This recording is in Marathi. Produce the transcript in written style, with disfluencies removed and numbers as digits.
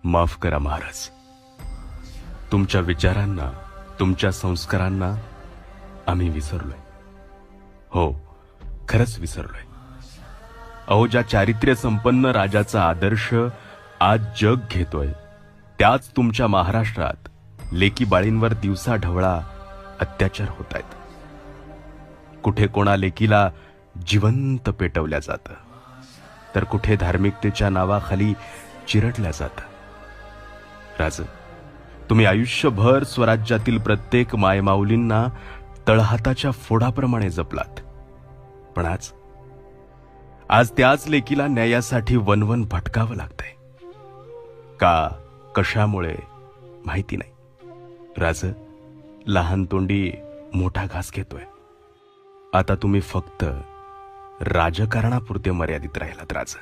माफ करा महाराज, तुमच्या विचारांना, तुमच्या संस्कारांना आम्ही विसरलोय. हो, खरंच विसरलोय. अहो, ज्या चारित्र्य संपन्न राजाचा आदर्श आज जग घेतोय, त्याच तुमच्या महाराष्ट्रात लेकी बाळींवर दिवसा ढवळा अत्याचार होत आहेत. कुठे कोणा लेकीला जिवंत पेटवल्या जातं, तर कुठे धार्मिकतेच्या नावाखाली चिरडल्या जातं. राज, तुम्ही आयुष्यभर स्वराज्यातील प्रत्येक मायमाऊलींना तळहाताच्या फोडाप्रमाणे जपलात, पण आज त्याच लेकीला न्यायासाठी वनवन भटकावं लागतंय. का, कशामुळे माहिती नाही. राज, लहान तोंडी मोठा घास घेतोय. आता तुम्ही फक्त राजकारणापुरते मर्यादित राहिलात राज.